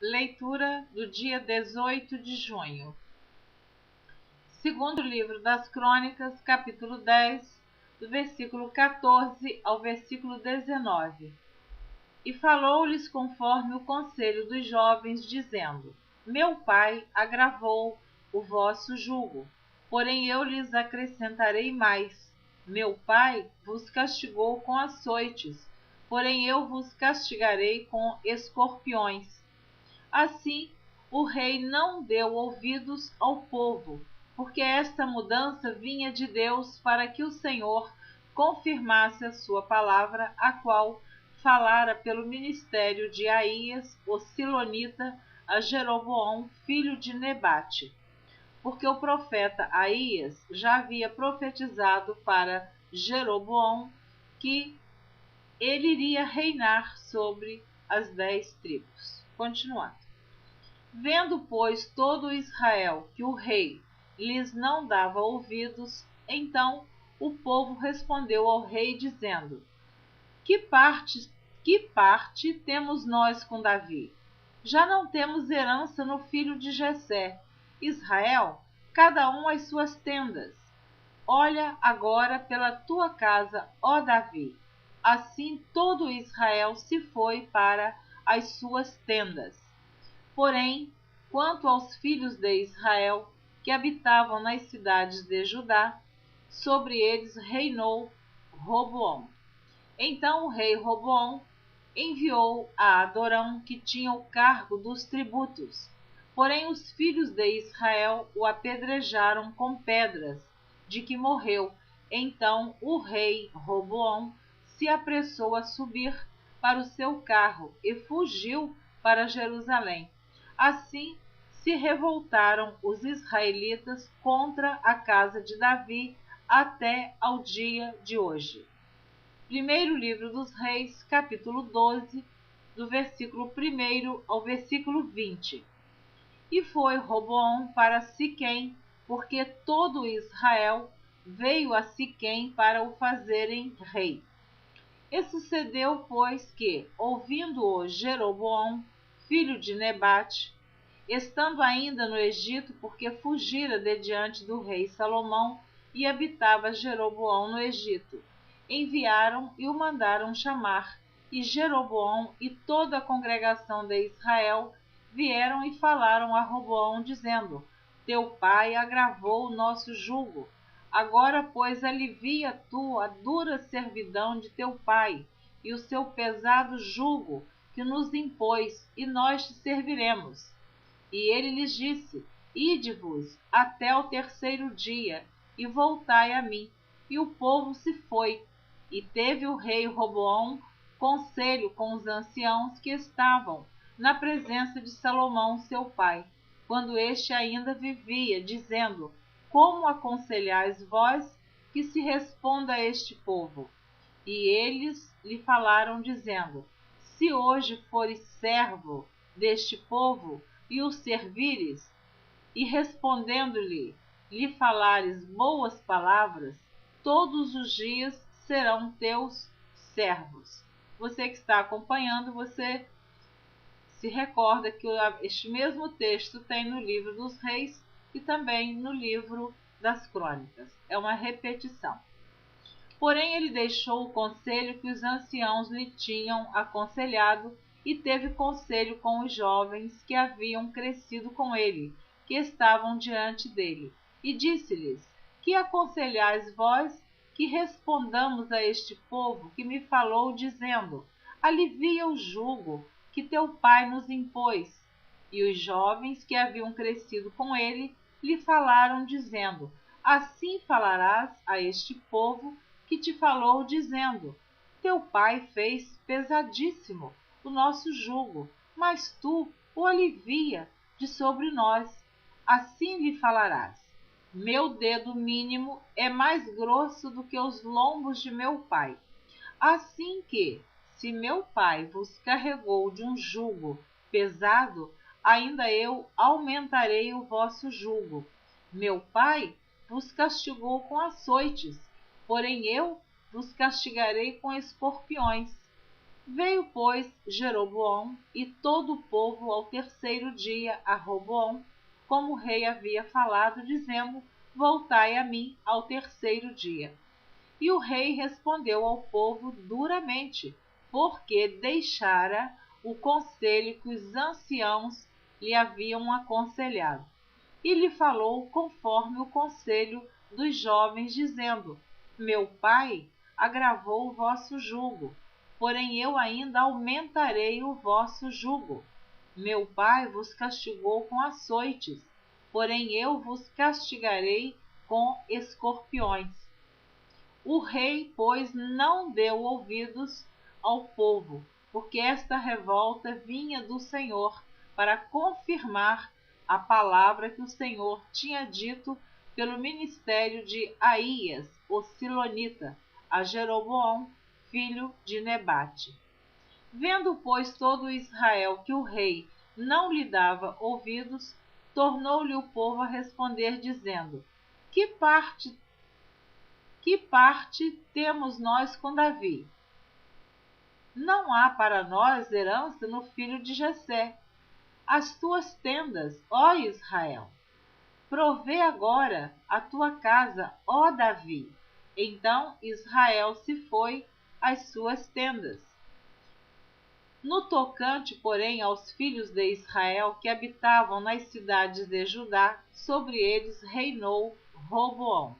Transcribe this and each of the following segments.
Leitura do dia 18 de junho. Segundo livro das Crônicas, capítulo 10, do versículo 14 ao versículo 19. E falou-lhes conforme o conselho dos jovens, dizendo: Meu pai agravou o vosso jugo, porém eu lhes acrescentarei mais. Meu pai vos castigou com açoites, porém eu vos castigarei com escorpiões. Assim, o rei não deu ouvidos ao povo, porque esta mudança vinha de Deus para que o Senhor confirmasse a sua palavra, a qual falara pelo ministério de Aías, o silonita, a Jeroboão, filho de Nebate. Porque o profeta Aías já havia profetizado para Jeroboão que ele iria reinar sobre as 10 tribos. Continuando. Vendo, pois, todo Israel que o rei lhes não dava ouvidos, então o povo respondeu ao rei, dizendo: Que parte temos nós com Davi? Já não temos herança no filho de Jessé. Israel, cada um às suas tendas. Olha agora pela tua casa, ó Davi. Assim todo Israel se foi para as suas tendas. Porém, quanto aos filhos de Israel, que habitavam nas cidades de Judá, sobre eles reinou Roboão. Então o rei Roboão enviou a Adorão, que tinha o cargo dos tributos. Porém os filhos de Israel o apedrejaram com pedras, de que morreu. Então o rei Roboão se apressou a subir para o seu carro e fugiu para Jerusalém. Assim se revoltaram os israelitas contra a casa de Davi até ao dia de hoje. Primeiro livro dos Reis, capítulo 12, do versículo 1 ao versículo 20. E foi Roboão para Siquém, porque todo Israel veio a Siquém para o fazerem rei. E sucedeu, pois, que, ouvindo-o Jeroboão, filho de Nebate, estando ainda no Egito, porque fugira de diante do rei Salomão, e habitava Jeroboão no Egito, enviaram e o mandaram chamar, e Jeroboão e toda a congregação de Israel vieram e falaram a Roboão, dizendo: Teu pai agravou o nosso jugo. Agora, pois, alivia tu a dura servidão de teu pai e o seu pesado jugo que nos impôs, e nós te serviremos. E ele lhes disse: Ide-vos até o terceiro dia, e voltai a mim. E o povo se foi. E teve o rei Roboão conselho com os anciãos que estavam na presença de Salomão, seu pai, quando este ainda vivia, dizendo: Como aconselhais vós que se responda a este povo? E eles lhe falaram, dizendo: Se hoje fores servo deste povo, e o servires, e respondendo-lhe, lhe falares boas palavras, todos os dias serão teus servos. Você que está acompanhando, você se recorda que este mesmo texto tem no livro dos Reis e também no livro das Crônicas. É uma repetição. Porém, ele deixou o conselho que os anciãos lhe tinham aconselhado e teve conselho com os jovens que haviam crescido com ele, que estavam diante dele, e disse-lhes: Que aconselhais vós que respondamos a este povo que me falou, dizendo: Alivia o jugo que teu pai nos impôs? E os jovens que haviam crescido com ele lhe falaram, dizendo: Assim falarás a este povo que te falou, dizendo: Teu pai fez pesadíssimo o nosso jugo, mas tu o alivia de sobre nós. Assim lhe falarás: Meu dedo mínimo é mais grosso do que os lombos de meu pai. Assim que, se meu pai vos carregou de um jugo pesado, ainda eu aumentarei o vosso jugo. Meu pai vos castigou com açoites, porém eu vos castigarei com escorpiões. Veio, pois, Jeroboão e todo o povo ao terceiro dia a Roboão, como o rei havia falado, dizendo: Voltai a mim ao terceiro dia. E o rei respondeu ao povo duramente, porque deixara o conselho que os anciãos lhe haviam aconselhado. E lhe falou conforme o conselho dos jovens, dizendo: Meu pai agravou o vosso jugo, porém eu ainda aumentarei o vosso jugo. Meu pai vos castigou com açoites, porém eu vos castigarei com escorpiões. O rei, pois, não deu ouvidos ao povo, porque esta revolta vinha do Senhor, para confirmar a palavra que o Senhor tinha dito pelo ministério de Aías, o silonita, a Jeroboão, filho de Nebate. Vendo, pois, todo Israel que o rei não lhe dava ouvidos, tornou-lhe o povo a responder, dizendo: Que parte temos nós com Davi? Não há para nós herança no filho de Jessé. As tuas tendas, ó Israel. Provê agora a tua casa, ó Davi. Então Israel se foi às suas tendas. No tocante, porém, aos filhos de Israel que habitavam nas cidades de Judá, sobre eles reinou Roboão.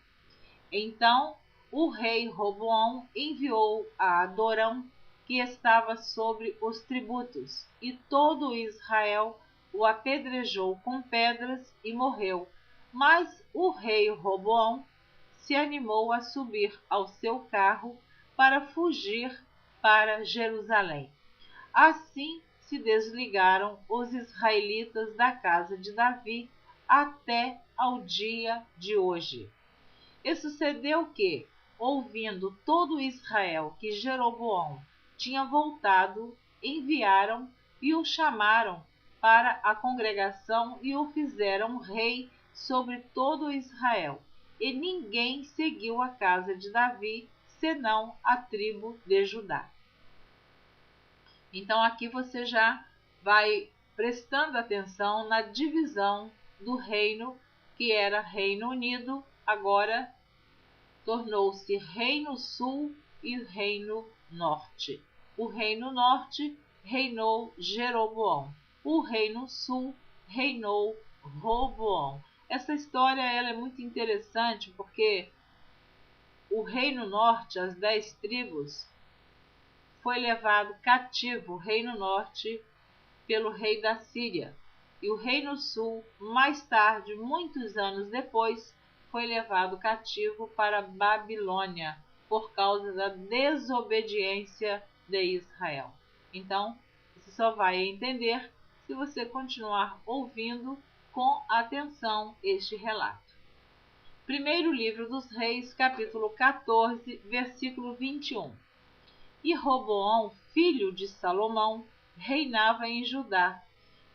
Então o rei Roboão enviou a Adorão, que estava sobre os tributos, e todo Israel o apedrejou com pedras e morreu. Mas o rei Roboão se animou a subir ao seu carro para fugir para Jerusalém. Assim se desligaram os israelitas da casa de Davi até ao dia de hoje. E sucedeu que, ouvindo todo Israel que Jeroboão tinha voltado, enviaram e o chamaram para a congregação e o fizeram rei sobre todo Israel. E ninguém seguiu a casa de Davi, senão a tribo de Judá. Então aqui você já vai prestando atenção na divisão do reino, que era Reino Unido, agora tornou-se Reino Sul e Reino Norte. O Reino Norte reinou Jeroboão. O Reino Sul reinou Roboão. Essa história ela é muito interessante porque o Reino Norte, as 10 tribos, foi levado cativo, o Reino Norte, pelo rei da Síria. E o Reino Sul, mais tarde, muitos anos depois, foi levado cativo para Babilônia, por causa da desobediência de Israel. Então, você só vai entender se você continuar ouvindo com atenção este relato. Primeiro livro dos Reis, capítulo 14, versículo 21. E Roboão, filho de Salomão, reinava em Judá.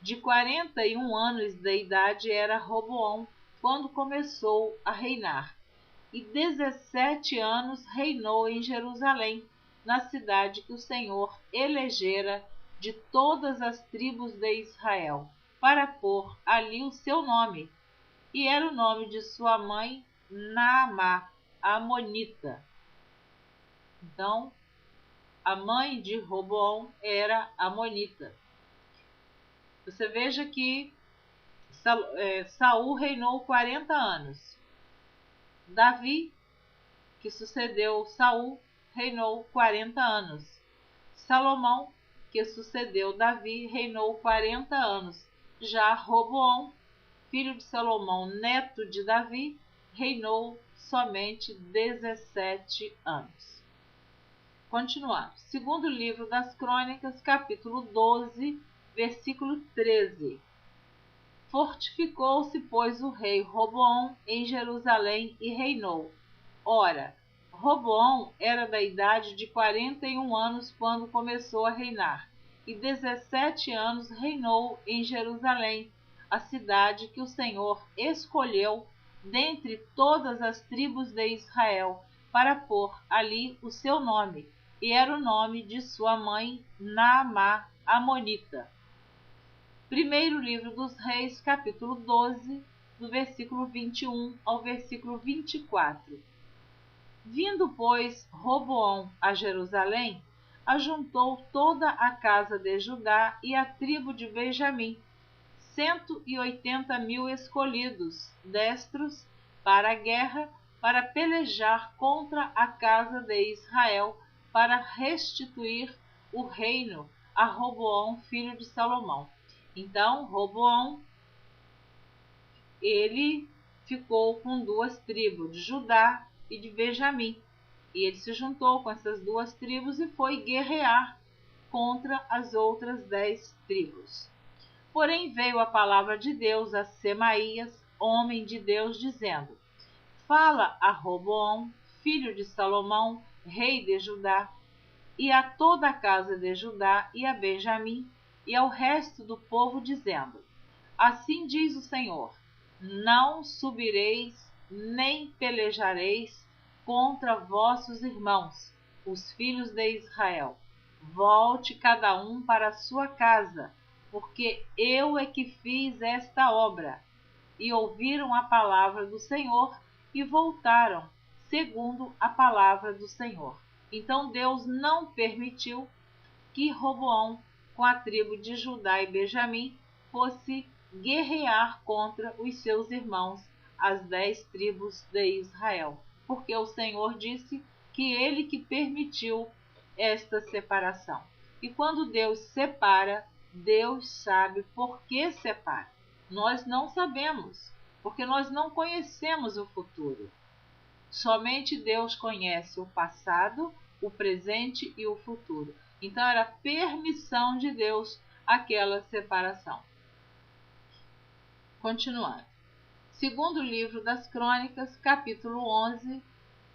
De 41 anos de idade era Roboão quando começou a reinar, e 17 anos reinou em Jerusalém, na cidade que o Senhor elegera de todas as tribos de Israel, para pôr ali o seu nome. E era o nome de sua mãe Naamá, a amonita. Então, a mãe de Roboão era amonita. Você veja que Saul reinou 40 anos. Davi, que sucedeu Saul, reinou 40 anos. Salomão, que sucedeu Davi, reinou 40 anos. Já Roboão, filho de Salomão, neto de Davi, reinou somente 17 anos. Continuando. Segundo livro das Crônicas, capítulo 12, versículo 13. Fortificou-se, pois, o rei Roboão em Jerusalém e reinou. Ora, Roboão era da idade de 41 anos quando começou a reinar, e 17 anos reinou em Jerusalém, a cidade que o Senhor escolheu dentre todas as tribos de Israel, para pôr ali o seu nome. e era o nome de sua mãe Naamá, amonita. Primeiro livro dos Reis, capítulo 12, do versículo 21 ao versículo 24. Vindo, pois, Roboão a Jerusalém, ajuntou toda a casa de Judá e a tribo de Benjamim, 180.000 escolhidos, destros, para a guerra, para pelejar contra a casa de Israel, para restituir o reino a Roboão, filho de Salomão. Então, Roboão, ele ficou com duas tribos, de Judá e de Benjamim. E ele se juntou com essas duas tribos e foi guerrear contra as outras 10 tribos. Porém veio a palavra de Deus a Semaías, homem de Deus, dizendo: Fala a Roboão, filho de Salomão, rei de Judá, e a toda a casa de Judá e a Benjamim, e ao resto do povo, dizendo: Assim diz o Senhor: Não subireis, nem pelejareis contra vossos irmãos, os filhos de Israel. Volte cada um para a sua casa, porque eu é que fiz esta obra. E ouviram a palavra do Senhor e voltaram, segundo a palavra do Senhor. Então Deus não permitiu que Roboão, com a tribo de Judá e Benjamim, fosse guerrear contra os seus irmãos, as 10 tribos de Israel, porque o Senhor disse que ele que permitiu esta separação. E quando Deus separa, Deus sabe por que separa. Nós não sabemos, porque nós não conhecemos o futuro. Somente Deus conhece o passado, o presente e o futuro. Então era permissão de Deus aquela separação. Continuando. Segundo livro das Crônicas, capítulo 11,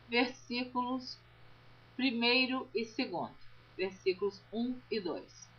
versículos 1 e 2, versículos 1 e 2.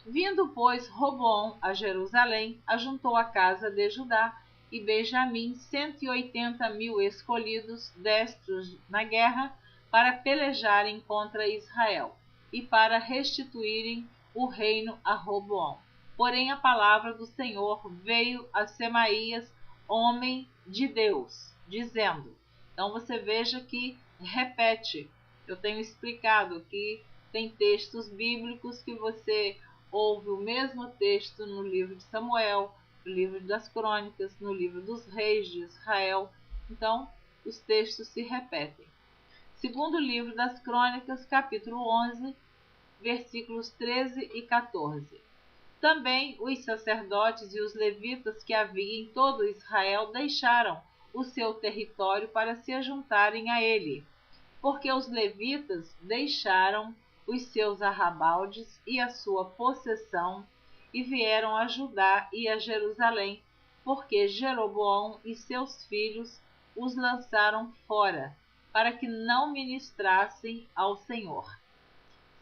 Vindo, pois, Roboão a Jerusalém, ajuntou a casa de Judá e Benjamim 180.000 escolhidos, destros na guerra, para pelejarem contra Israel e para restituírem o reino a Roboão. Porém a palavra do Senhor veio a Semaías, homem de Deus, dizendo... Então você veja que repete. Eu tenho explicado que tem textos bíblicos que você ouve o mesmo texto no livro de Samuel, no livro das Crônicas, no livro dos Reis de Israel. Então, os textos se repetem. Segundo livro das Crônicas, capítulo 11, versículos 13 e 14. Também os sacerdotes e os levitas que havia em todo Israel deixaram o seu território para se ajuntarem a ele, porque os levitas deixaram os seus arrabaldes e a sua possessão e vieram a Judá e a Jerusalém, porque Jeroboão e seus filhos os lançaram fora, para que não ministrassem ao Senhor.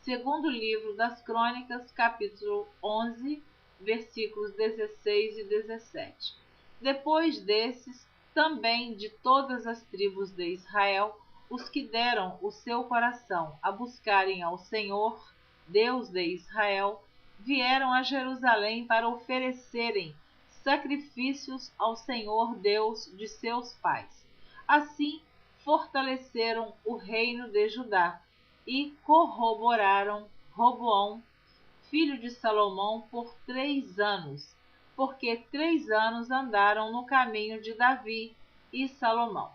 Segundo livro das Crônicas, capítulo 11, versículos 16 e 17. Depois desses, também de todas as tribos de Israel, os que deram o seu coração a buscarem ao Senhor, Deus de Israel, vieram a Jerusalém para oferecerem sacrifícios ao Senhor Deus de seus pais. Assim, fortaleceram o reino de Judá e corroboraram Roboão, filho de Salomão, por 3 anos, porque 3 anos andaram no caminho de Davi e Salomão.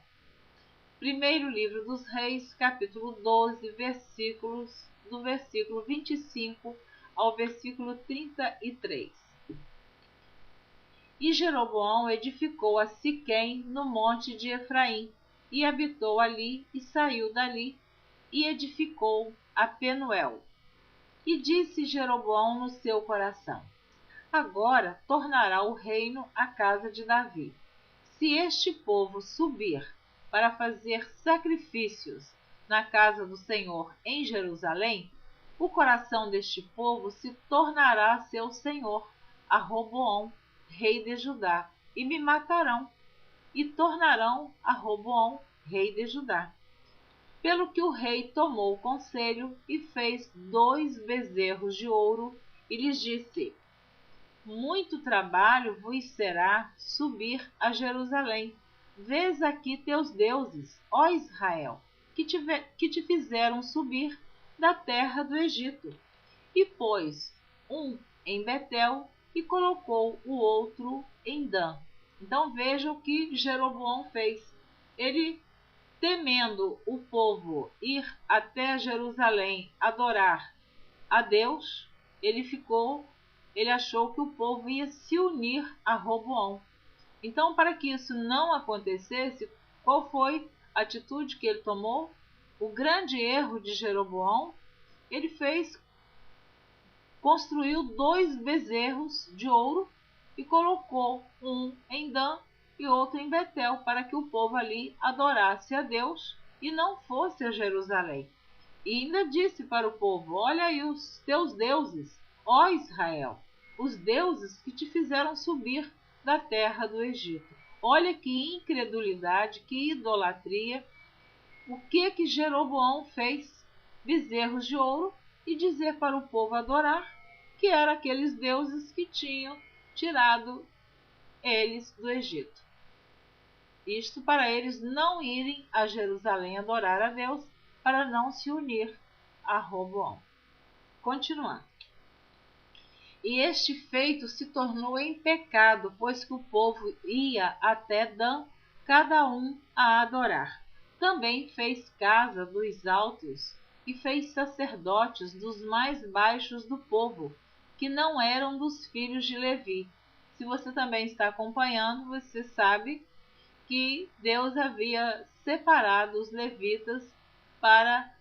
Primeiro livro dos Reis, capítulo 12, do versículo 25 ao versículo 33. E Jeroboão edificou a Siquém no monte de Efraim, e habitou ali, e saiu dali, e edificou a Penuel. E disse Jeroboão no seu coração: Agora tornará o reino à casa de Davi. Se este povo subir para fazer sacrifícios na casa do Senhor em Jerusalém, o coração deste povo se tornará seu senhor, a Roboão, rei de Judá, e me matarão, e tornarão a Roboão, rei de Judá. Pelo que o rei tomou conselho e fez 2 bezerros de ouro e lhes disse: muito trabalho vos será subir a Jerusalém. Vês aqui teus deuses, ó Israel, que te fizeram subir da terra do Egito. E pôs um em Betel e colocou o outro em Dan. Então veja o que Jeroboão fez. Ele, temendo o povo ir até Jerusalém adorar a Deus, ele achou que o povo ia se unir a Roboão. Então, para que isso não acontecesse, qual foi a atitude que ele tomou? O grande erro de Jeroboão, ele construiu 2 bezerros de ouro e colocou um em Dan e outro em Betel, para que o povo ali adorasse a Deus e não fosse a Jerusalém. E ainda disse para o povo: olha aí os teus deuses, ó Israel, os deuses que te fizeram subir da terra do Egito. Olha que incredulidade, que idolatria. O que Jeroboão fez? Bezerros de ouro e dizer para o povo adorar que eram aqueles deuses que tinham tirado eles do Egito. Isto para eles não irem a Jerusalém adorar a Deus, para não se unir a Roboão. Continuando. E este feito se tornou em pecado, pois que o povo ia até Dan, cada um a adorar. Também fez casa dos altos e fez sacerdotes dos mais baixos do povo, que não eram dos filhos de Levi. Se você também está acompanhando, você sabe que Deus havia separado os levitas para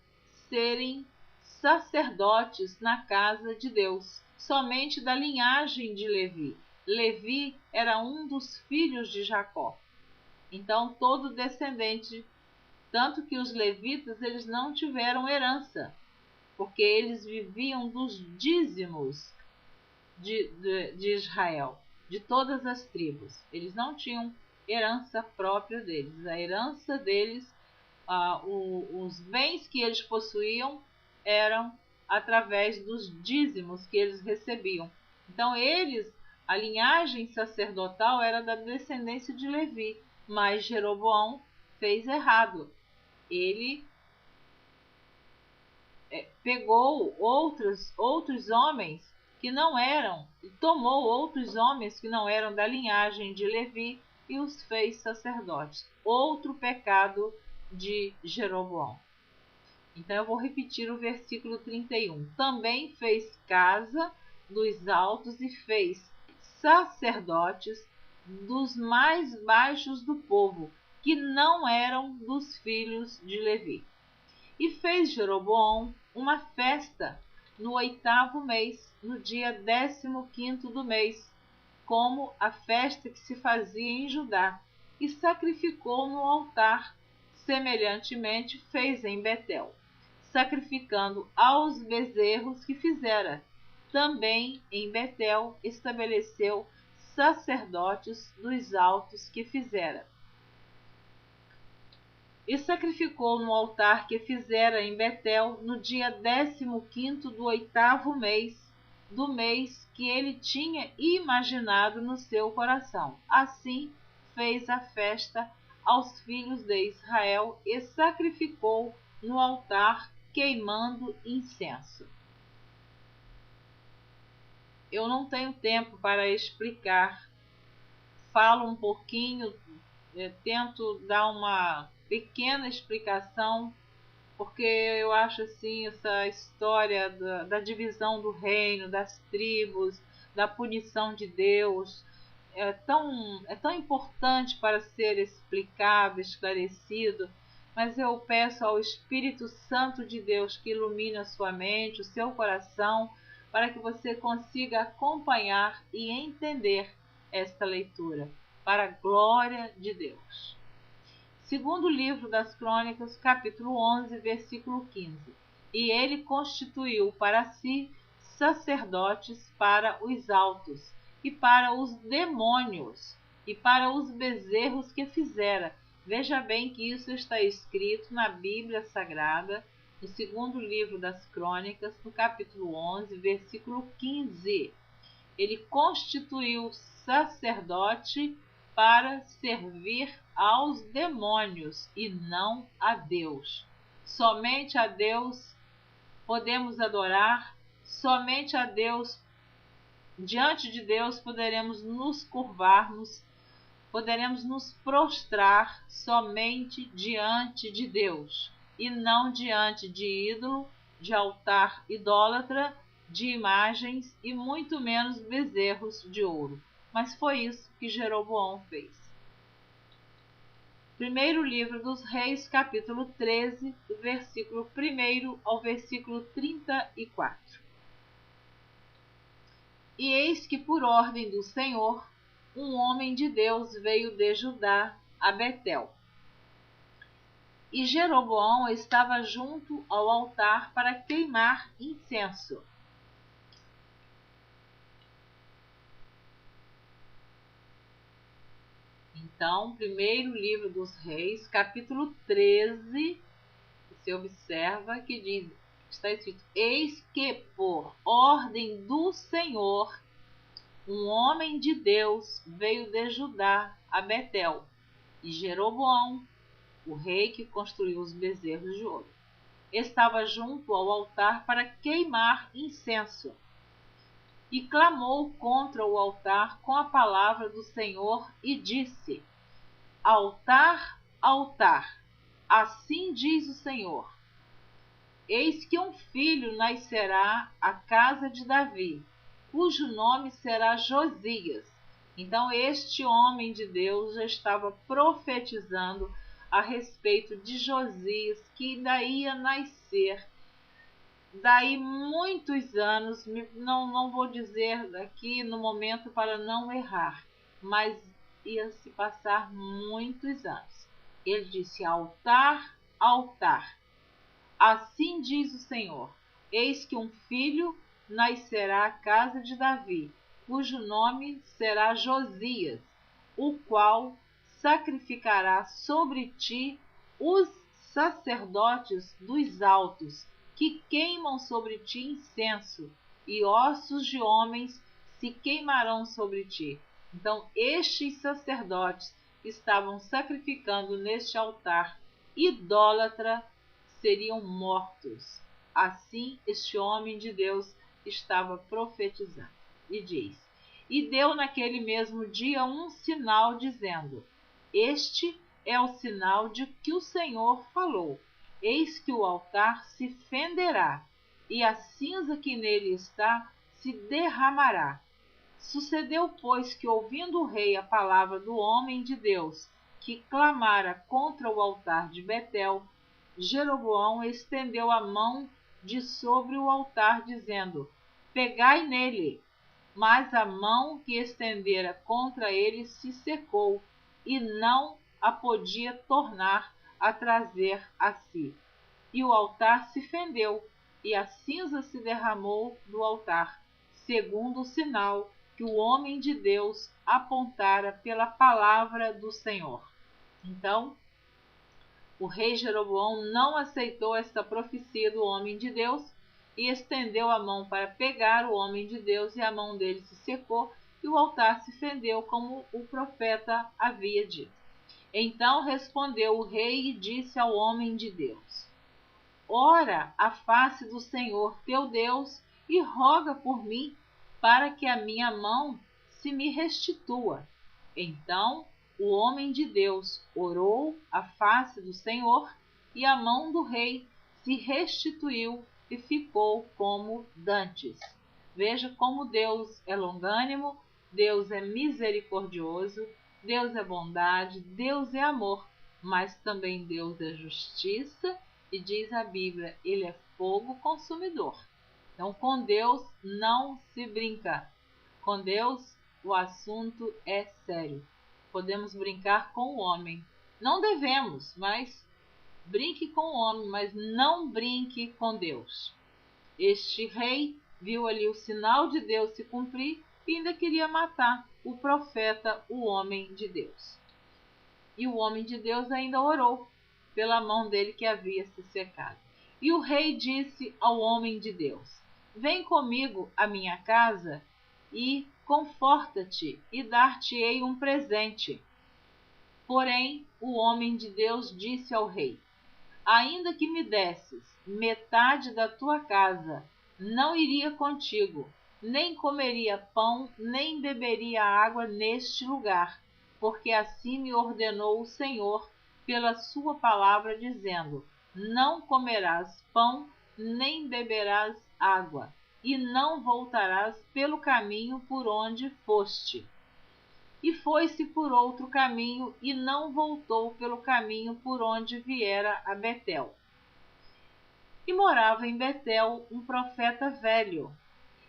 serem sacerdotes na casa de Deus, somente da linhagem de Levi. Levi era um dos filhos de Jacó. Então, todo descendente, tanto que os levitas eles não tiveram herança, porque eles viviam dos dízimos de Israel, de todas as tribos. Eles não tinham herança própria deles. A herança deles, os bens que eles possuíam eram através dos dízimos que eles recebiam. Então a linhagem sacerdotal era da descendência de Levi, mas Jeroboão fez errado. Ele pegou outros homens que não eram, tomou outros homens que não eram da linhagem de Levi e os fez sacerdotes. Outro pecado de Jeroboão. Então eu vou repetir o versículo 31. Também fez casa dos altos e fez sacerdotes dos mais baixos do povo, que não eram dos filhos de Levi. E fez Jeroboão uma festa no 8º mês, no dia 15º do mês, como a festa que se fazia em Judá, e sacrificou no altar. Semelhantemente fez em Betel, sacrificando aos bezerros que fizera. Também em Betel estabeleceu sacerdotes dos altos que fizera. E sacrificou no altar que fizera em Betel no dia 15º do 8º mês, do mês que ele tinha imaginado no seu coração. Assim fez a festa aos filhos de Israel e sacrificou no altar, queimando incenso. Eu não tenho tempo para explicar. Falo um pouquinho, tento dar uma pequena explicação, porque eu acho assim essa história da divisão do reino, das tribos, da punição de Deus, é tão importante para ser explicado, esclarecido, mas eu peço ao Espírito Santo de Deus que ilumine a sua mente, o seu coração, para que você consiga acompanhar e entender esta leitura, para a glória de Deus. Segundo livro das Crônicas, capítulo 11, versículo 15. E ele constituiu para si sacerdotes para os altos, e para os demônios, e para os bezerros que fizera, Veja bem que isso está escrito na Bíblia Sagrada, no segundo livro das Crônicas, no capítulo 11, versículo 15. Ele constituiu sacerdote para servir aos demônios e não a Deus. Somente a Deus podemos adorar, somente a Deus, diante de Deus poderemos nos curvarmos, poderemos nos prostrar somente diante de Deus e não diante de ídolo, de altar idólatra, de imagens e muito menos bezerros de ouro. Mas foi isso que Jeroboão fez. Primeiro livro dos Reis, capítulo 13, do versículo 1 ao versículo 34. E eis que por ordem do Senhor, um homem de Deus veio de Judá a Betel. E Jeroboão estava junto ao altar para queimar incenso. Então, primeiro livro dos Reis, capítulo 13, você observa que diz, está escrito: eis que por ordem do Senhor, um homem de Deus veio de Judá a Betel, e Jeroboão, o rei que construiu os bezerros de ouro, estava junto ao altar para queimar incenso. E clamou contra o altar com a palavra do Senhor e disse: altar, altar, assim diz o Senhor: eis que um filho nascerá à casa de Davi, cujo nome será Josias. Então este homem de Deus já estava profetizando a respeito de Josias, que ainda ia nascer daí muitos anos, não vou dizer aqui no momento para não errar, mas ia se passar muitos anos. Ele disse: altar, altar, assim diz o Senhor: eis que um filho nascerá à casa de Davi, cujo nome será Josias, o qual sacrificará sobre ti os sacerdotes dos altos, que queimam sobre ti incenso, e ossos de homens se queimarão sobre ti. Então estes sacerdotes estavam sacrificando neste altar idólatra, seriam mortos. Assim este homem de Deus estava profetizando. E diz: e deu naquele mesmo dia um sinal, dizendo: este é o sinal de que o Senhor falou: eis que o altar se fenderá, e a cinza que nele está se derramará. Sucedeu, pois, que, ouvindo o rei a palavra do homem de Deus, que clamara contra o altar de Betel, Jeroboão estendeu a mão de sobre o altar, dizendo: pegai nele. Mas a mão que estendera contra ele se secou, e não a podia tornar a trazer a si. E o altar se fendeu, e a cinza se derramou do altar, segundo o sinal que o homem de Deus apontara pela palavra do Senhor. Então, o rei Jeroboão não aceitou esta profecia do homem de Deus e estendeu a mão para pegar o homem de Deus, e a mão dele se secou e o altar se fendeu, como o profeta havia dito. Então respondeu o rei e disse ao homem de Deus: ora a face do Senhor teu Deus e roga por mim, para que a minha mão se me restitua. Então o homem de Deus orou à face do Senhor, e a mão do rei se restituiu e ficou como dantes. Veja como Deus é longânimo, Deus é misericordioso, Deus é bondade, Deus é amor, mas também Deus é justiça, e diz a Bíblia, ele é fogo consumidor. Então com Deus não se brinca. Com Deus o assunto é sério. Podemos brincar com o homem. Não devemos, mas brinque com o homem, mas não brinque com Deus. Este rei viu ali o sinal de Deus se cumprir e ainda queria matar o profeta, o homem de Deus. E o homem de Deus ainda orou pela mão dele que havia se secado. E o rei disse ao homem de Deus: Vem comigo à minha casa e conforta-te e dar-te-ei um presente. Porém, o homem de Deus disse ao rei: Ainda que me desses metade da tua casa, não iria contigo, nem comeria pão, nem beberia água neste lugar, porque assim me ordenou o Senhor pela sua palavra, dizendo: Não comerás pão, nem beberás água, e não voltarás pelo caminho por onde foste. E foi-se por outro caminho, e não voltou pelo caminho por onde viera a Betel. E morava em Betel um profeta velho.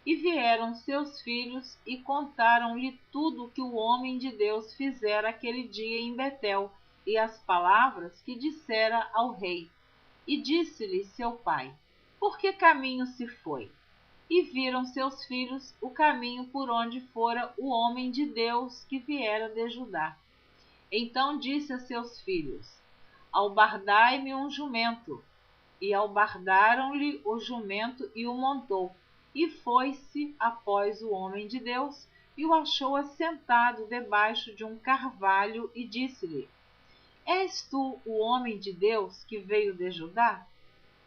E vieram seus filhos e contaram-lhe tudo o que o homem de Deus fizera aquele dia em Betel, e as palavras que dissera ao rei. E disse-lhe seu pai: Por que caminho se foi? E viram seus filhos o caminho por onde fora o homem de Deus que viera de Judá. Então disse a seus filhos: Albardai-me um jumento. E albardaram-lhe o jumento e o montou. E foi-se após o homem de Deus, e o achou assentado debaixo de um carvalho, e disse-lhe: És tu o homem de Deus que veio de Judá?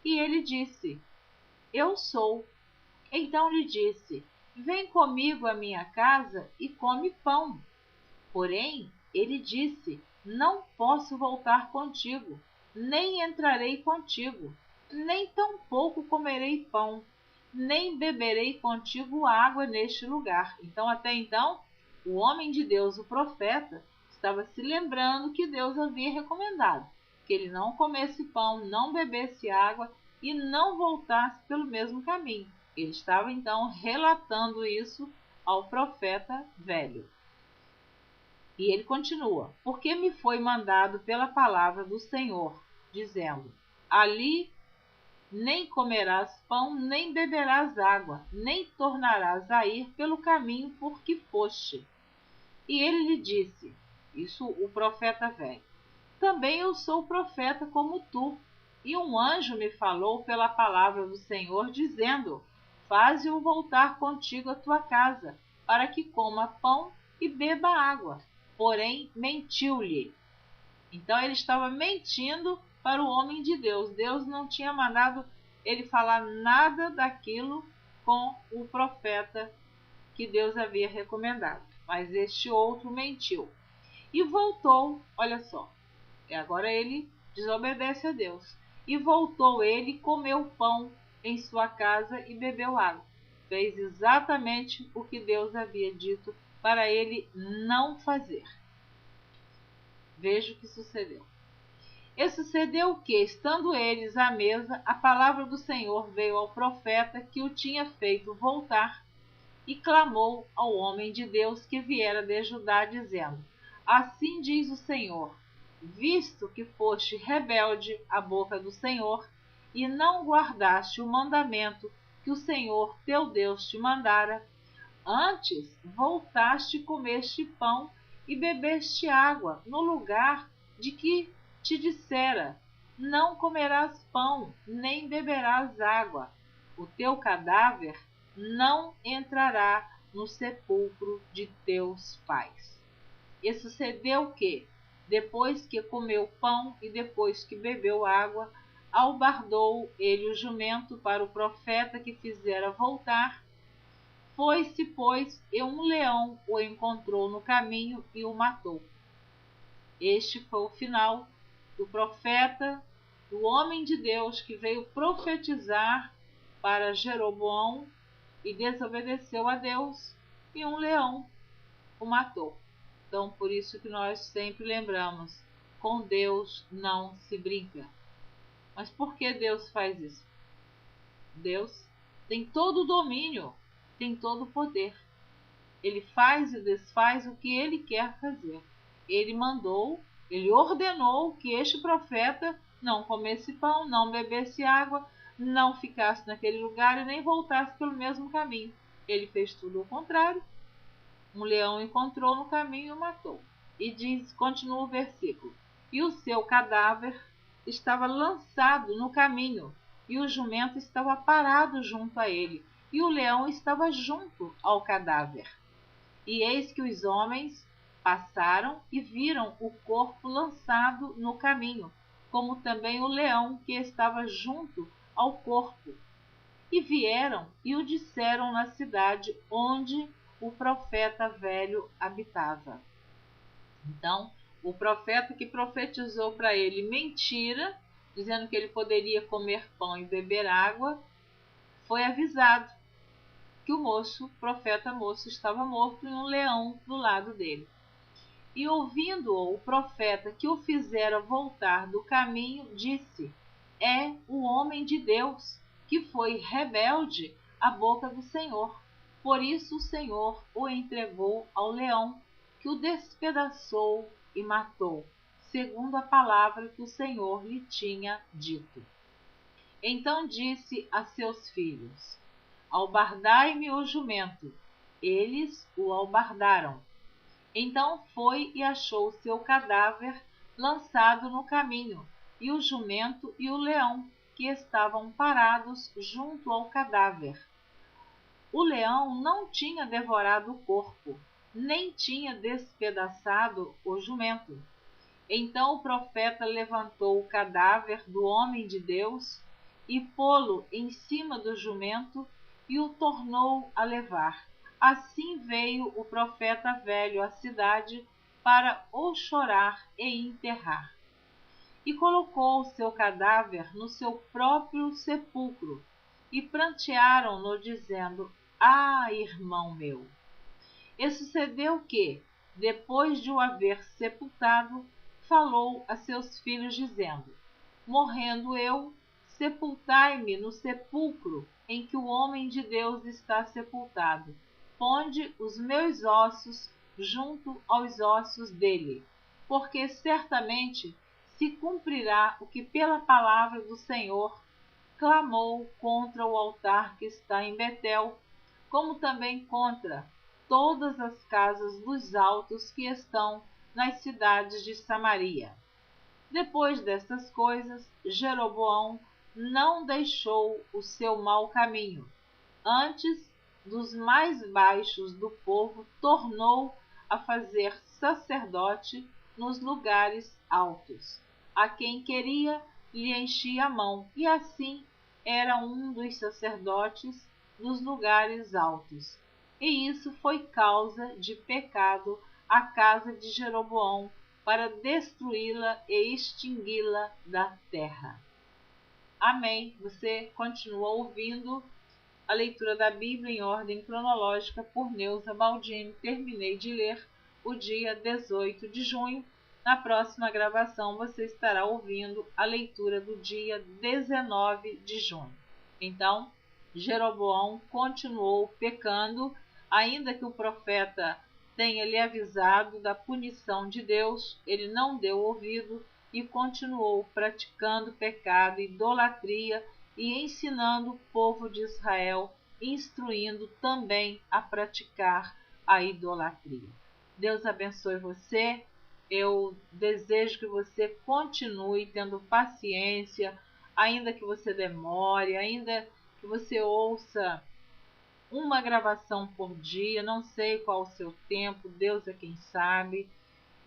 E ele disse: Eu sou. Então lhe disse: Vem comigo à minha casa e come pão. Porém, ele disse: Não posso voltar contigo, nem entrarei contigo, nem tampouco comerei pão, nem beberei contigo água neste lugar. Então, até então, o homem de Deus, o profeta, estava se lembrando que Deus havia recomendado que ele não comesse pão, não bebesse água e não voltasse pelo mesmo caminho. Ele estava então relatando isso ao profeta velho. E ele continua: Porque me foi mandado pela palavra do Senhor, dizendo: Ali nem comerás pão, nem beberás água, nem tornarás a ir pelo caminho por que foste. E ele lhe disse, isso o profeta velho: Também eu sou profeta como tu. E um anjo me falou pela palavra do Senhor, dizendo: Faze-o voltar contigo à tua casa, para que coma pão e beba água. Porém, mentiu-lhe. Então ele estava mentindo para o homem de Deus. Deus não tinha mandado ele falar nada daquilo com o profeta que Deus havia recomendado. Mas este outro mentiu. E voltou, olha só, agora ele desobedece a Deus. E voltou ele, comeu pão em sua casa e bebeu água. Fez exatamente o que Deus havia dito para ele não fazer. Veja o que sucedeu. E sucedeu que, estando eles à mesa, a palavra do Senhor veio ao profeta que o tinha feito voltar, e clamou ao homem de Deus que viera de Judá, dizendo: Assim diz o Senhor: Visto que foste rebelde à boca do Senhor, e não guardaste o mandamento que o Senhor teu Deus te mandara, antes voltaste e comeste pão e bebeste água, no lugar de que te dissera: Não comerás pão, nem beberás água. O teu cadáver não entrará no sepulcro de teus pais. E sucedeu que, depois que comeu pão e depois que bebeu água, albardou ele o jumento para o profeta que fizera voltar. Foi-se, pois, e um leão o encontrou no caminho e o matou. Este foi o final do profeta, do homem de Deus que veio profetizar para Jeroboão e desobedeceu a Deus, e um leão o matou. Então, por isso que nós sempre lembramos, com Deus não se brinca. Mas por que Deus faz isso? Deus tem todo o domínio, tem todo o poder. Ele faz e desfaz o que ele quer fazer. Ele mandou, ele ordenou que este profeta não comesse pão, não bebesse água, não ficasse naquele lugar e nem voltasse pelo mesmo caminho. Ele fez tudo ao contrário. Um leão encontrou no caminho e o matou. E continua o versículo: e o seu cadáver estava lançado no caminho, e o jumento estava parado junto a ele, e o leão estava junto ao cadáver. E eis que os homens passaram e viram o corpo lançado no caminho, como também o leão que estava junto ao corpo. E vieram e o disseram na cidade onde o profeta velho habitava. Então, o profeta que profetizou para ele mentira, dizendo que ele poderia comer pão e beber água, foi avisado que o profeta moço, estava morto e um leão do lado dele. E ouvindo-o, o profeta que o fizera voltar do caminho, disse: é o homem de Deus, que foi rebelde à boca do Senhor. Por isso o Senhor o entregou ao leão, que o despedaçou e matou, segundo a palavra que o Senhor lhe tinha dito. Então disse a seus filhos: albardai-me o jumento. Eles o albardaram. Então foi e achou seu cadáver lançado no caminho, e o jumento e o leão, que estavam parados junto ao cadáver. O leão não tinha devorado o corpo, nem tinha despedaçado o jumento. Então o profeta levantou o cadáver do homem de Deus e pô-lo em cima do jumento e o tornou a levar. Assim veio o profeta velho à cidade para o chorar e enterrar. E colocou o seu cadáver no seu próprio sepulcro, e prantearam-no, dizendo: ah, irmão meu! E sucedeu que, depois de o haver sepultado, falou a seus filhos, dizendo: morrendo eu, sepultai-me no sepulcro em que o homem de Deus está sepultado. Ponde os meus ossos junto aos ossos dele, porque certamente se cumprirá o que pela palavra do Senhor clamou contra o altar que está em Betel, como também contra todas as casas dos altos que estão nas cidades de Samaria. Depois destas coisas, Jeroboão não deixou o seu mau caminho. Antes, dos mais baixos do povo, tornou a fazer sacerdote nos lugares altos. A quem queria, lhe enchia a mão, e assim era um dos sacerdotes dos lugares altos. E isso foi causa de pecado à casa de Jeroboão, para destruí-la e extingui-la da terra. Amém. Você continua ouvindo a leitura da Bíblia em ordem cronológica por Neuza Baldini. Terminei de ler o dia 18 de junho. Na próxima gravação você estará ouvindo a leitura do dia 19 de junho. Então, Jeroboão continuou pecando, ainda que o profeta tenha lhe avisado da punição de Deus, ele não deu ouvido e continuou praticando pecado, idolatria e ensinando o povo de Israel, instruindo também a praticar a idolatria. Deus abençoe você. Eu desejo que você continue tendo paciência, ainda que você demore, ainda que você ouça uma gravação por dia, não sei qual o seu tempo, Deus é quem sabe.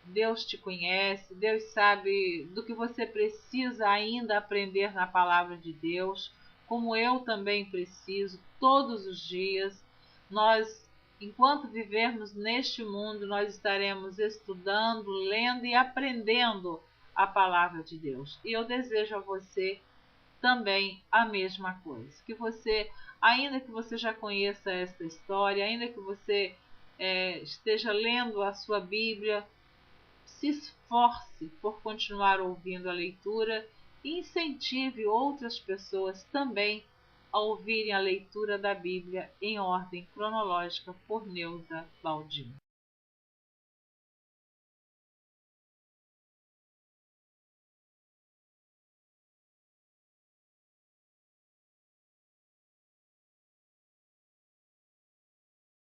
Deus te conhece, Deus sabe do que você precisa ainda aprender na palavra de Deus, como eu também preciso todos os dias. Nós, enquanto vivermos neste mundo, nós estaremos estudando, lendo e aprendendo a palavra de Deus. E eu desejo a você também a mesma coisa. Que você, ainda que você já conheça esta história, ainda que você esteja lendo a sua Bíblia, se esforce por continuar ouvindo a leitura e incentive outras pessoas também a ouvirem a leitura da Bíblia em ordem cronológica por Neuza Baldini.